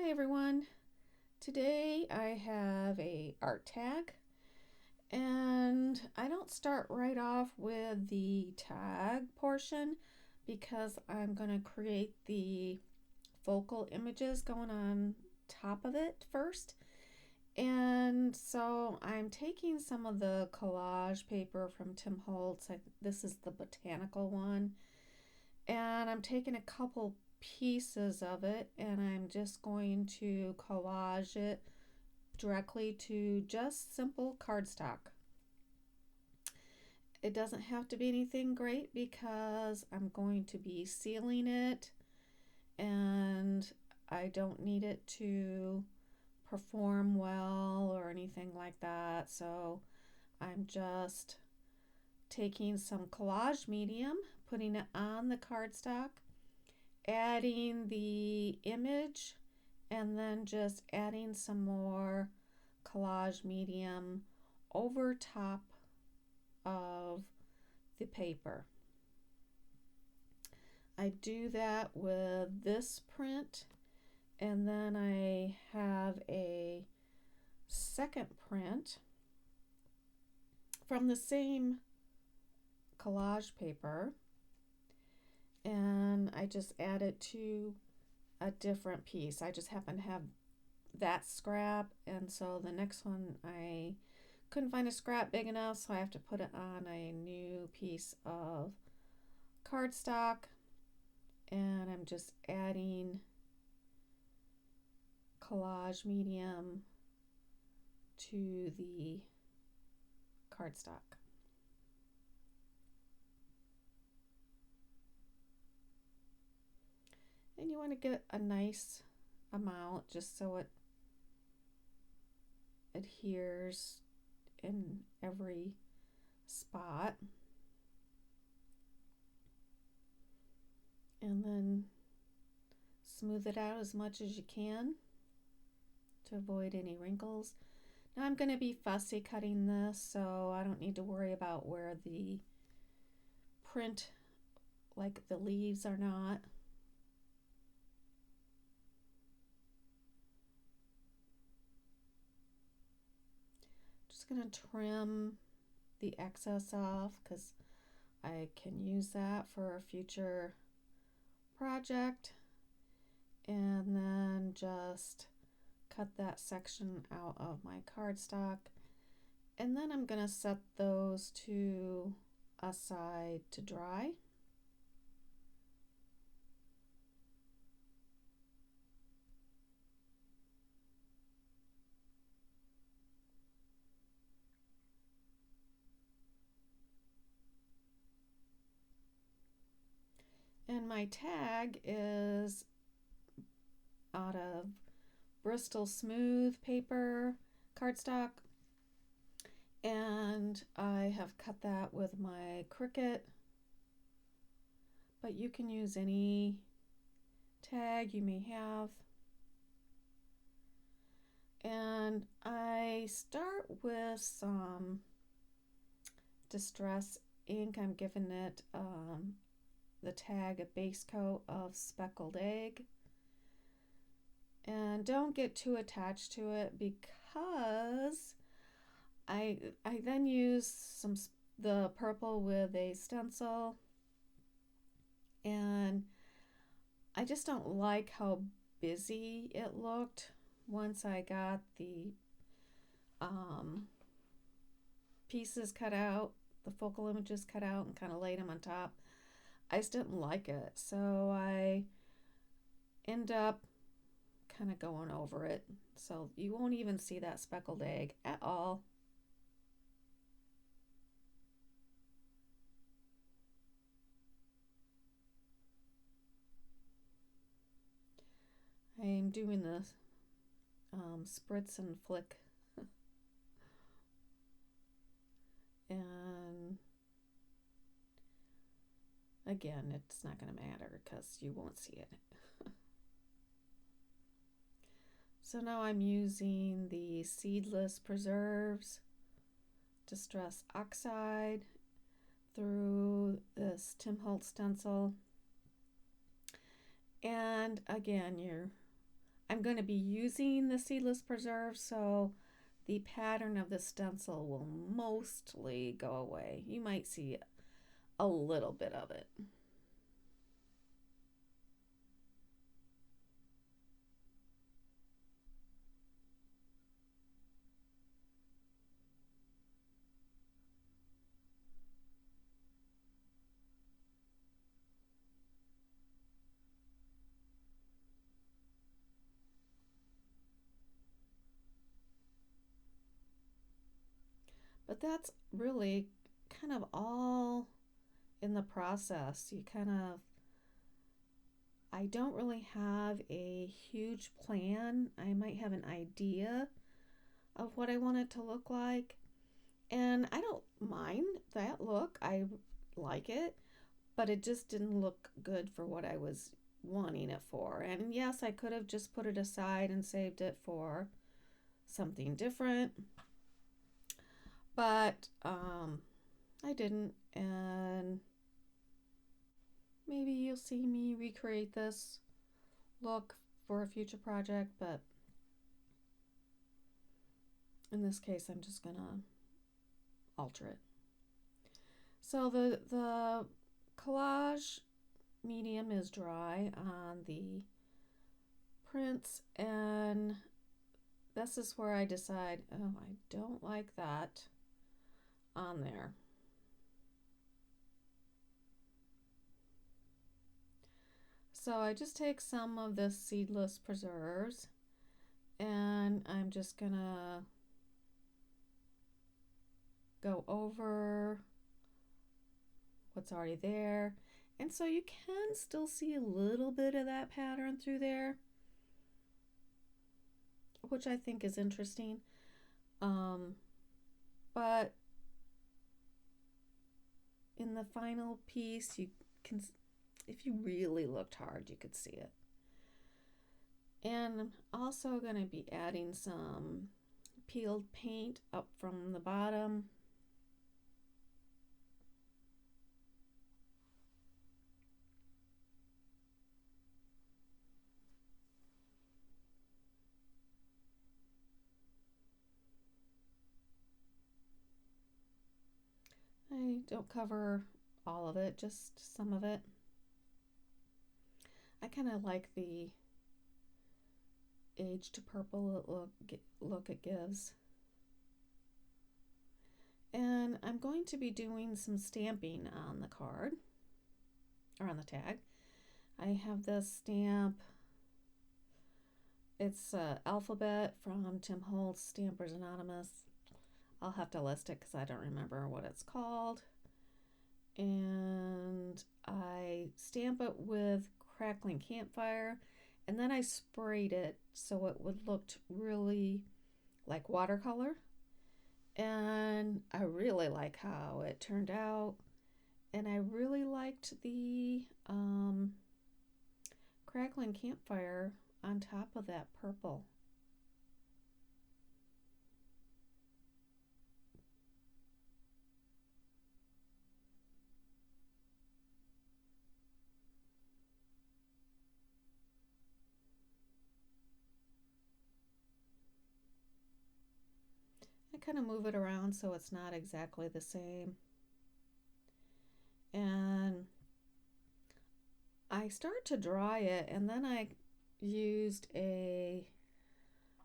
Hi everyone. Today I have a art tag and I don't start right off with the tag portion because I'm going to create the focal images going on top of it first. And so I'm taking some of the collage paper from Tim Holtz. This is the Botanical one. And I'm taking a couple pieces of it and I'm just going to collage it directly to just simple cardstock. It doesn't have to be anything great because I'm going to be sealing it and I don't need it to perform well or anything like that. So I'm just taking some collage medium, putting it on the cardstock, adding the image, and then just adding some more collage medium over top of the paper. I do that with this print, and then I have a second print from the same collage paper, and I just add it to a different piece. I just happen to have that scrap, and so the next one I couldn't find a scrap big enough, so I have to put it on a new piece of cardstock, and I'm just adding collage medium to the cardstock. And you want to get a nice amount just so it adheres in every spot. And then smooth it out as much as you can to avoid any wrinkles. Now I'm going to be fussy cutting this, so I don't need to worry about where the print, like the leaves, are not. Just going to trim the excess off because I can use that for a future project, and then just cut that section out of my cardstock, and then I'm going to set those two aside to dry. And my tag is out of Bristol Smooth paper cardstock, and I have cut that with my Cricut, but you can use any tag you may have. And I start with some Distress ink. I'm giving it the tag a base coat of speckled egg. And don't get too attached to it because I then use the purple with a stencil, and I just don't like how busy it looked once I got the pieces cut out, the focal images cut out, and kind of laid them on top. I just didn't like it, so I end up kind of going over it, so you won't even see that speckled egg at all. I'm doing the spritz and flick, and again, it's not going to matter because you won't see it. So now I'm using the seedless preserves Distress Oxide through this Tim Holtz stencil. And again, you're I'm going to be using the seedless preserve, so the pattern of the stencil will mostly go away. You might see a little bit of it. But that's really kind of all in the process. I don't really have a huge plan. I might have an idea of what I want it to look like. And I don't mind that look. I like it, but it just didn't look good for what I was wanting it for. And yes, I could have just put it aside and saved it for something different, but I didn't. And maybe you'll see me recreate this look for a future project, but in this case, I'm just gonna alter it. So the collage medium is dry on the prints, and this is where I decide, oh, I don't like that on there. So I just take some of this seedless preserves, and I'm just gonna go over what's already there. And so you can still see a little bit of that pattern through there, which I think is interesting. But in the final piece, you can, if you really looked hard, you could see it. And I'm also going to be adding some peeled paint up from the bottom. I don't cover all of it, just some of it. I kind of like the aged purple look it gives. And I'm going to be doing some stamping on the card, or on the tag. I have this stamp. It's alphabet from Tim Holtz, Stampers Anonymous. I'll have to list it because I don't remember what it's called. And I stamp it with crackling campfire, and then I sprayed it so it would look really like watercolor. And I really like how it turned out, and I really liked the crackling campfire on top of that purple. I kind of move it around so it's not exactly the same. And I start to dry it, and then I used a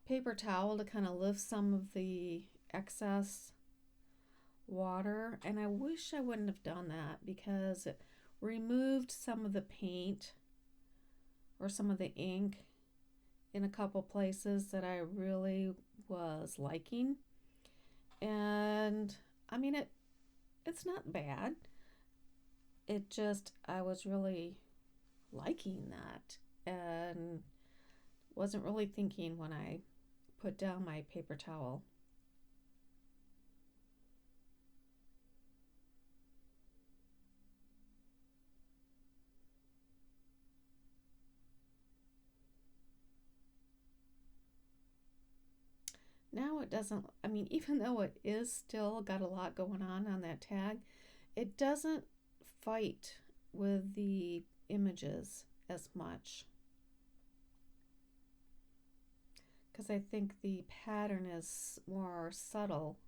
paper towel to kind of lift some of the excess water. And I wish I wouldn't have done that because it removed some of the paint or some of the ink in a couple places that I really was liking. And I mean, it's not bad. It just, I was really liking that and wasn't really thinking when I put down my paper towel. Now it doesn't, I mean, even though it is still got a lot going on that tag, it doesn't fight with the images as much. because I think the pattern is more subtle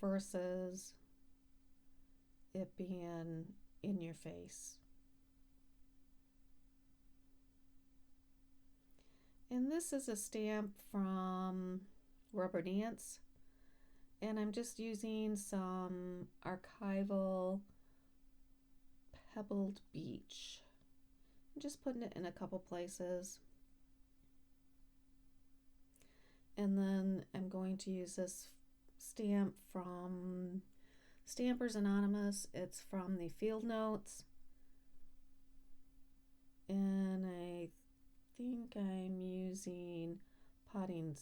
versus it being in your face. And this is a stamp from Rubber Dance, and I'm just using some archival pebbled beach. I'm just putting it in a couple places. And then I'm going to use this stamp from Stampers Anonymous. It's from the Field Notes. And I think I'm using potting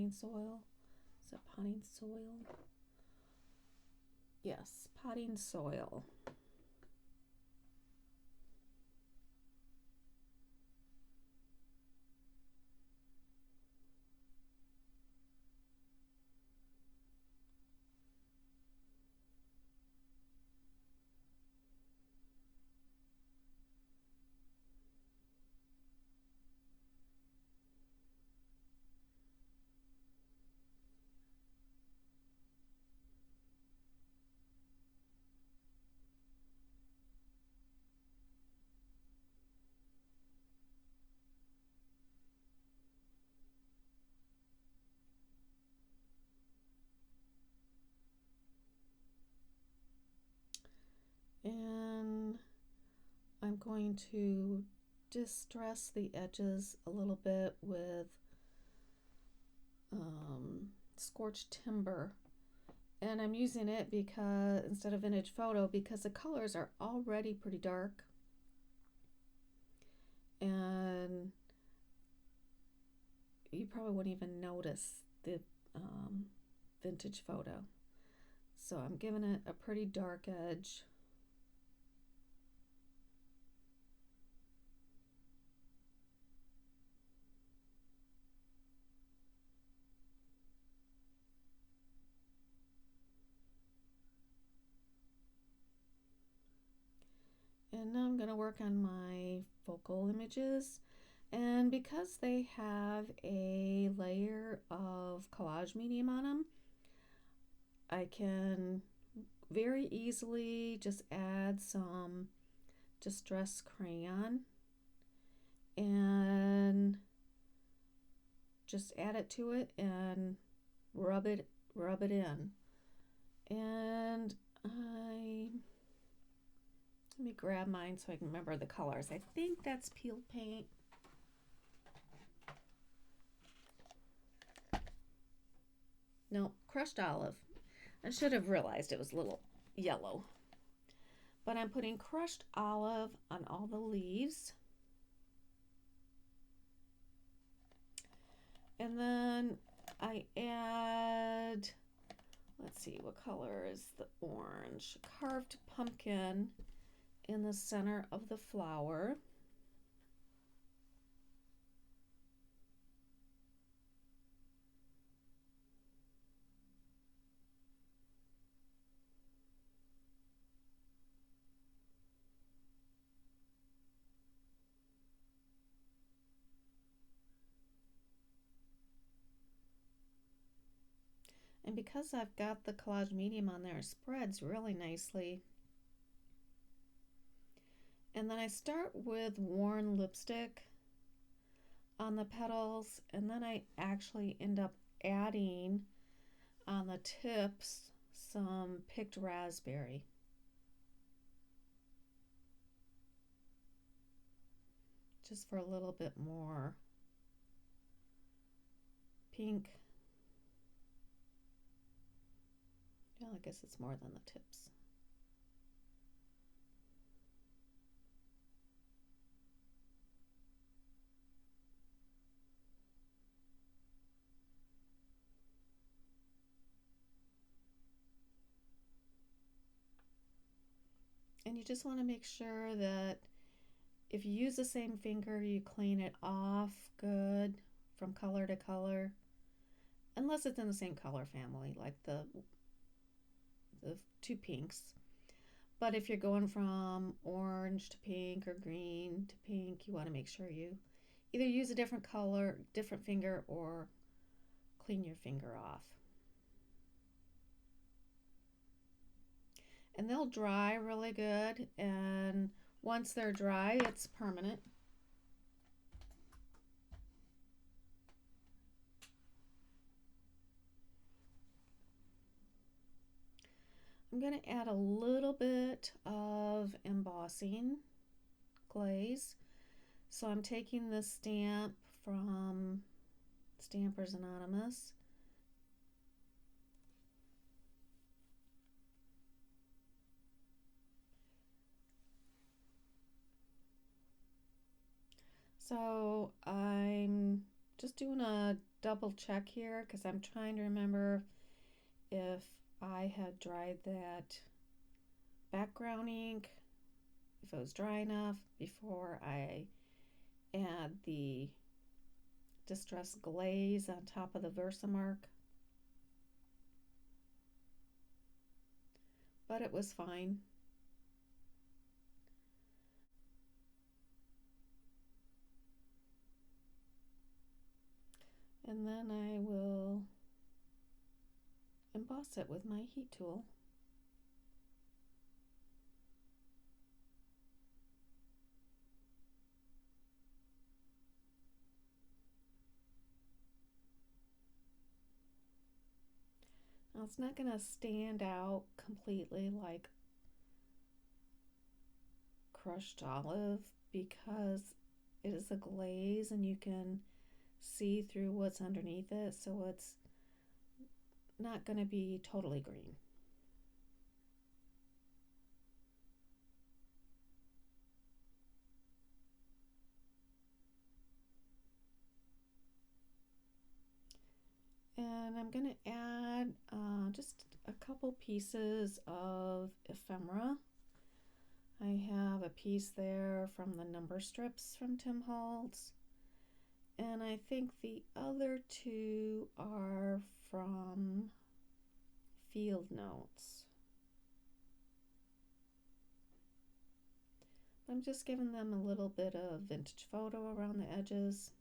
soil. Is it potting soil? Yes, potting soil. And I'm going to distress the edges a little bit with scorched timber. And I'm using it because instead of Vintage Photo because the colors are already pretty dark. And you probably wouldn't even notice the Vintage Photo. So I'm giving it a pretty dark edge. And now I'm going to work on my focal images. And because they have a layer of collage medium on them, I can very easily just add some distress crayon and just add it to it and rub it in. And let me grab mine so I can remember the colors. I think that's peel paint. No, crushed olive. I should have realized it was a little yellow. But I'm putting crushed olive on all the leaves. And then I add, let's see, what color is the orange? Carved pumpkin in the center of the flower. And because I've got the collage medium on there, it spreads really nicely. And then I start with worn lipstick on the petals, and then I actually end up adding on the tips some picked raspberry. Just for a little bit more pink. Well, I guess it's more than the tips. And you just want to make sure that if you use the same finger, you clean it off good from color to color, unless it's in the same color family, like the two pinks. But if you're going from orange to pink or green to pink, you want to make sure you either use a different color, different finger, or clean your finger off. And they'll dry really good, and once they're dry, it's permanent. I'm going to add a little bit of embossing glaze. So I'm taking this stamp from Stampers Anonymous. So I'm just doing a double check here because I'm trying to remember if I had dried that background ink, if it was dry enough before I add the distress glaze on top of the Versamark. But it was fine. And then I will emboss it with my heat tool. Now it's not going to stand out completely like crushed olive because it is a glaze and you can see through what's underneath it, so it's not going to be totally green. And I'm going to add just a couple pieces of ephemera. I have a piece there from the number strips from Tim Holtz, and I think the other two are from Field Notes. I'm just giving them a little bit of vintage photo around the edges.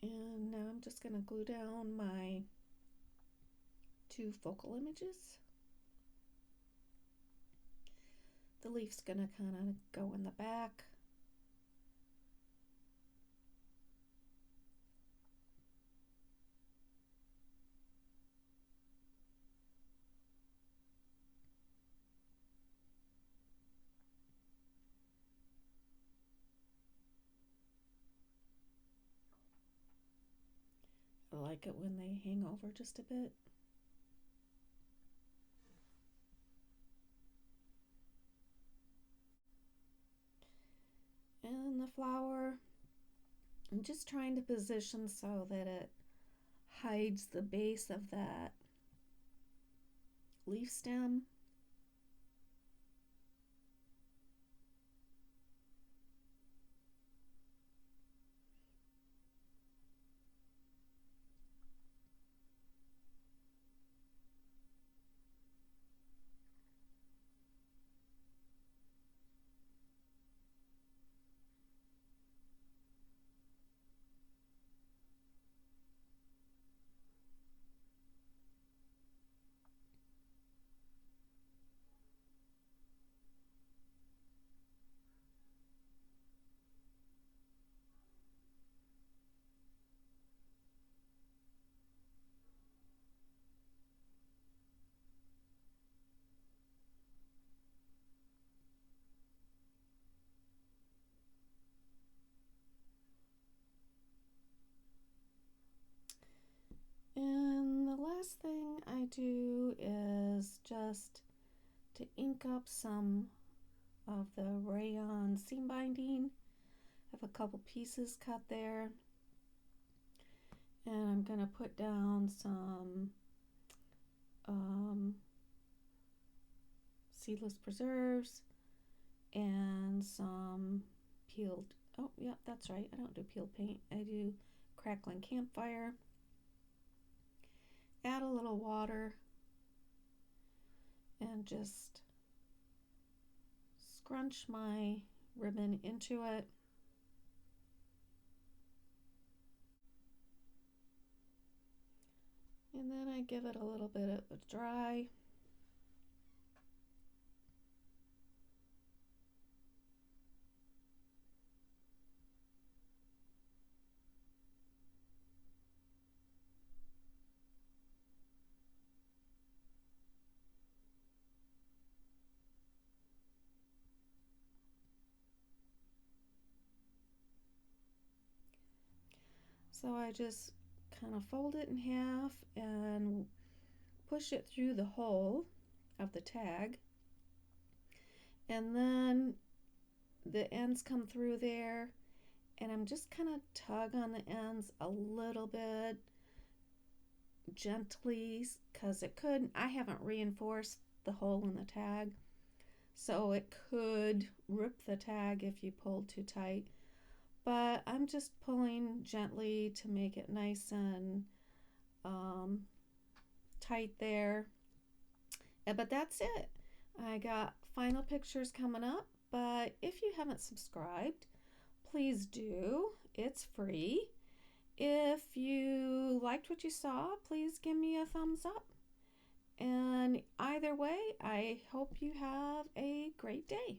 And now I'm just going to glue down my two focal images. The leaf's going to kind of go in the back. I like it when they hang over just a bit. And the flower, I'm just trying to position so that it hides the base of that leaf stem. do is just to ink up some of the rayon seam binding. I have a couple pieces cut there, and I'm going to put down some seedless preserves and some peeled, oh yeah, that's right, I don't do peeled paint, I do crackling campfire. Add a little water and just scrunch my ribbon into it. And then I give it a little bit of a dry. So I just kind of fold it in half and push it through the hole of the tag, and then the ends come through there, and I'm just kind of tug on the ends a little bit gently, because I haven't reinforced the hole in the tag, so it could rip the tag if you pulled too tight, but I'm just pulling gently to make it nice and tight there. But that's it. I got final pictures coming up, but if you haven't subscribed, please do. It's free. If you liked what you saw, please give me a thumbs up. And either way, I hope you have a great day.